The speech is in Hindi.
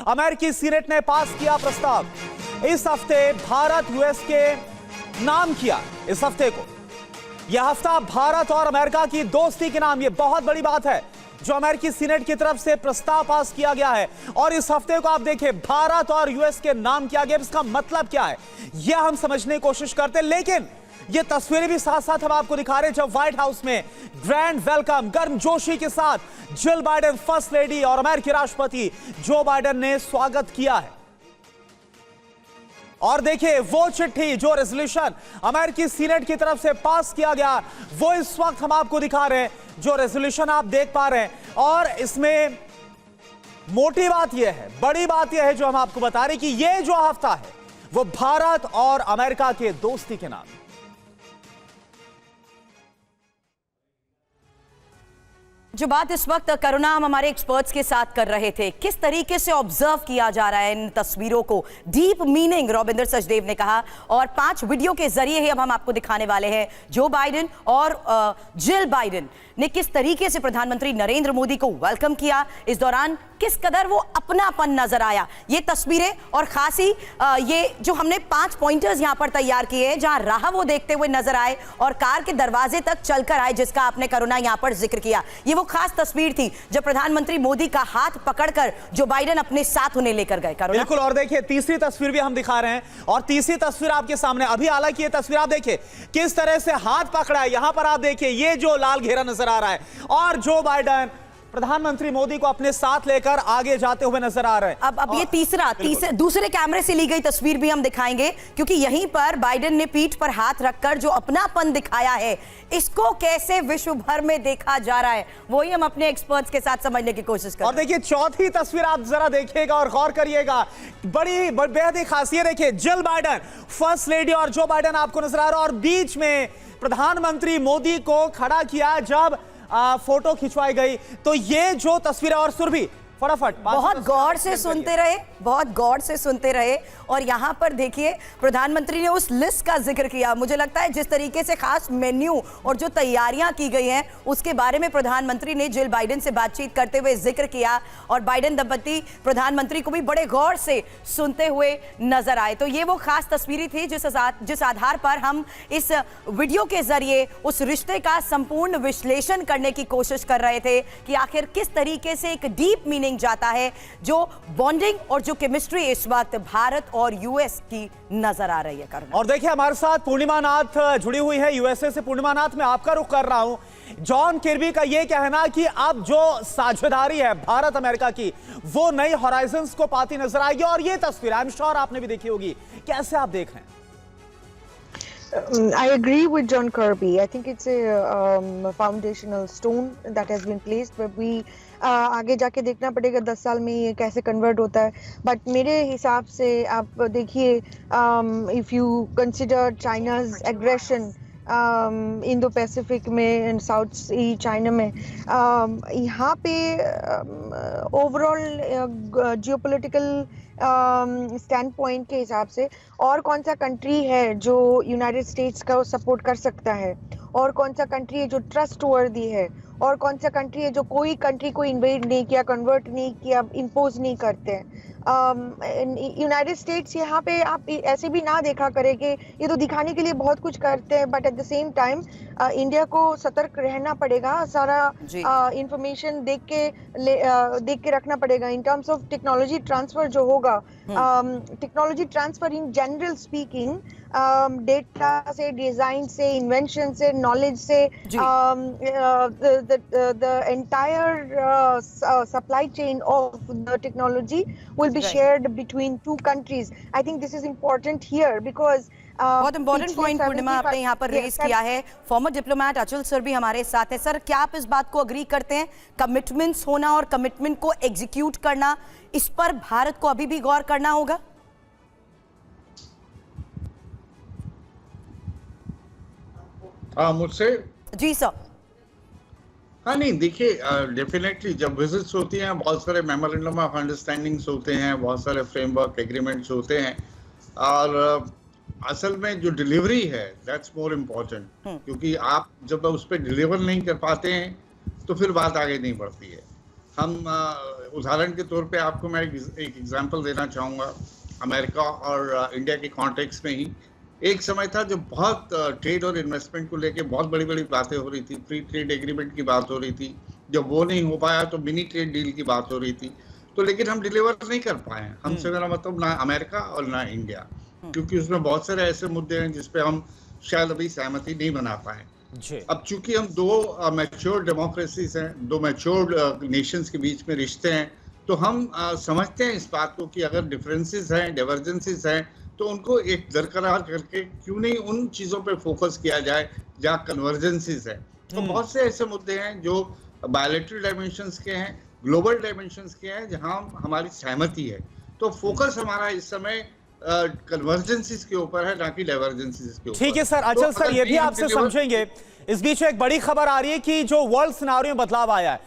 अमेरिकी सीनेट ने पास किया प्रस्ताव। इस हफ्ते भारत यूएस के नाम किया। इस हफ्ते को, यह हफ्ता भारत और अमेरिका की दोस्ती के नाम, यह बहुत बड़ी बात है जो अमेरिकी सीनेट की तरफ से प्रस्ताव पास किया गया है। और इस हफ्ते को आप देखें, भारत और यूएस के नाम किया गया। इसका मतलब क्या है यह हम समझने की कोशिश करते हैं, लेकिन ये तस्वीरें भी साथ साथ हम आपको दिखा रहे हैं जब व्हाइट हाउस में ग्रैंड वेलकम गर्मजोशी के साथ जिल बाइडेन फर्स्ट लेडी और अमेरिकी राष्ट्रपति जो बाइडेन ने स्वागत किया है। और देखिए वो चिट्ठी, जो रेजोल्यूशन अमेरिकी सीनेट की तरफ से पास किया गया, वो इस वक्त हम आपको दिखा रहे हैं। जो रेजोल्यूशन आप देख पा रहे हैं, और इसमें मोटी बात यह है, बड़ी बात यह है जो हम आपको बता रहे हैं कि यह जो हफ्ता है वो भारत और अमेरिका के दोस्ती के नाम। जो बात इस वक्त करुणा हम हमारे एक्सपर्ट्स के साथ कर रहे थे, किस तरीके से ऑब्जर्व किया जा रहा है इन तस्वीरों को, डीप मीनिंग रविंदर सचदेव ने कहा। और 5 वीडियो के जरिए ही अब हम आपको दिखाने वाले हैं जो बाइडेन और जिल बाइडेन ने किस तरीके से प्रधानमंत्री नरेंद्र मोदी को वेलकम किया। इस दौरान किस कदर वो अपनापन नजर आया। ये तस्वीरें और खासी ये जो हमने 5 पॉइंटर्स यहां पर तैयार किए हैं, जहां राह वो देखते हुए नजर आए और कार के दरवाजे तक चलकर आए, जिसका आपने करुणा यहां पर जिक्र किया। ये वो खास तस्वीर थी जब प्रधानमंत्री मोदी का हाथ पकड़कर जो बाइडेन अपने साथ उन्हें लेकर गए। बिल्कुल। और देखिए तीसरी तस्वीर भी हम दिखा रहे हैं, और तीसरी तस्वीर आपके सामने अभी, हालांकि ये तस्वीर आप देखिए किस तरह से हाथ पकड़ा है। यहां पर आप देखिए ये जो लाल घेरा नजर आ रहा है, और जो बाइडेन प्रधानमंत्री मोदी को अपने साथ लेकर आगे जाते हुए नजर आ रहे हैं। अब ये दूसरे कैमरे से ली गई तस्वीर भी हम दिखाएंगे, क्योंकि यहीं पर बाइडेन ने पीठ पर हाथ रखकर जो अपनापन दिखाया है, इसको कैसे विश्व भर में देखा जा रहा है, वही हम अपने एक्सपर्ट्स के साथ समझने की कोशिश करें। और देखिए चौथी तस्वीर आप जरा देखिएगा और गौर करिएगा, बड़ी बेहद ही खासियत। देखिए जिल बाइडेन फर्स्ट लेडी और जो बाइडेन आपको नजर आ रहा है, और बीच में प्रधानमंत्री मोदी को खड़ा किया जब फोटो खिंचवाई गई। तो ये जो तस्वीर है, और सुरभि फटाफट बहुत गौर से सुनते रहे, बहुत गौर से सुनते रहे। और यहां पर देखिए प्रधानमंत्री ने उस लिस्ट का जिक्र किया। मुझे लगता है जिस तरीके से खास मेन्यू और जो तैयारियां की गई हैं, उसके बारे में प्रधानमंत्री ने जिल बाइडेन से बातचीत करते हुए जिक्र किया, और बाइडेन दंपति प्रधानमंत्री को भी बड़े गौर से सुनते हुए नजर आए। तो ये वो खास तस्वीरें थी जिस आधार पर हम इस वीडियो के जरिए उस रिश्ते का संपूर्ण विश्लेषण करने की कोशिश कर रहे थे कि आखिर किस तरीके से एक डीप मीनिंग जाता है, जो बॉन्डिंग और जो केमिस्ट्री इस वक्त भारत और यूएस की नजर आ रही है। और देखिए हमारे साथ पूर्णिमा नाथ जुड़ी हुई है यूएसए से। पूर्णिमा नाथ, मैं आपका रुख कर रहा हूं। जॉन किर्बी का यह कहना कि अब जो साझेदारी है भारत अमेरिका की, वो नई हॉराइजन्स को पाती नजर आएगी। और ये तस्वीर आई एम श्योर आपने भी देखी होगी, कैसे आप देख रहे हैं? I agree with John Kirby. I think it's a foundational stone that has been placed, but we आगे जाके देखना पड़ेगा 10 साल में ये कैसे कन्वर्ट होता है। बट मेरे हिसाब से आप देखिए, if you consider China's aggression Indo Pacific में एंड साउथ सी चाइना में, यहाँ पे ओवरऑल जियोपॉलिटिकल स्टैंड पॉइंट के हिसाब से और कौन सा कंट्री है जो यूनाइटेड स्टेट्स का सपोर्ट कर सकता है, और कौन सा कंट्री है जो ट्रस्ट वर्दी है, और कौन सा कंट्री है जो कोई कंट्री को इन्वेड नहीं किया, कन्वर्ट नहीं किया, इम्पोज नहीं करते हैं। यूनाइटेड स्टेट्स यहाँ पे आप ऐसे भी ना देखा करें कि ये तो दिखाने के लिए बहुत कुछ करते हैं, but at the same time India को सतर्क रहना पड़ेगा, सारा इंफॉर्मेशन देख के रखना पड़ेगा in terms of technology transfer जो होगा। Technology transfer in general speaking, data से, डिजाइन से, इन्वेंशन से, नॉलेज से, the entire supply chain of the technology will be shared between 2 countries. I think this is important here because बहुत इंपॉर्टेंट पॉइंट पूर्णिमा आपने यहाँ पर रेज किया है। फॉर्मर डिप्लोमेट अचल सर भी हमारे साथ हैं। सर, क्या आप इस बात को अग्री करते हैं, कमिटमेंट्स होना और कमिटमेंट को एग्जीक्यूट करना, इस पर भारत को अभी भी गौर करना होगा? मुझसे जी सर। हाँ, नहीं देखिए, डेफिनेटली जब विजिट्स होती हैं, बहुत सारे मेमोरेंडम ऑफ अंडरस्टैंडिंग्स होते हैं, बहुत सारे फ्रेमवर्क एग्रीमेंट्स होते हैं, और असल में जो डिलीवरी है दैट्स मोर इम्पोर्टेंट, क्योंकि आप जब उस पर डिलीवर नहीं कर पाते हैं तो फिर बात आगे नहीं बढ़ती है। हम उदाहरण के तौर पे आपको मैं एक एग्जांपल देना चाहूँगा। अमेरिका और इंडिया के कॉन्टेक्स्ट में ही एक समय था जब बहुत ट्रेड और इन्वेस्टमेंट को लेके बहुत बड़ी-बड़ी बातें हो रही थी, फ्री ट्रेड एग्रीमेंट की बात हो रही थी। जब वो नहीं हो पाया तो मिनी ट्रेड डील की बात हो रही थी। तो लेकिन हम डिलीवर नहीं कर पाए हैं। हमसे मेरा मतलब ना अमेरिका और ना इंडिया, क्योंकि उसमें बहुत सारे ऐसे मुद्दे हैं जिस पे हम शायद अभी सहमति नहीं बना पाए। जी। अब चूंकि हम दो मैच्योर डेमोक्रेसीज हैं, दो मैच्योर नेशंस के बीच में रिश्ते हैं, तो हम समझते हैं इस बात को कि अगर डिफरेंसेस हैं, डाइवर्जेंसेस हैं, तो उनको एक बरकरार करके क्यों नहीं उन चीज़ों पे फोकस किया जाए जहाँ कन्वर्जेंसेस है। तो बहुत से ऐसे मुद्दे हैं जो बायलैटरल डायमेंशंस के हैं, ग्लोबल डायमेंशंस के हैं, जहाँ हमारी सहमति है। तो फोकस हमारा इस समय कन्वर्जेंसेस के ऊपर है, ना कि डाइवर्जेंसेस के ऊपर। ठीक है सर, अचल तो सर, ये भी आपसे समझेंगे। इस बीच में एक बड़ी खबर आ रही है कि जो वर्ल्ड सिनारियो में बदलाव आया है,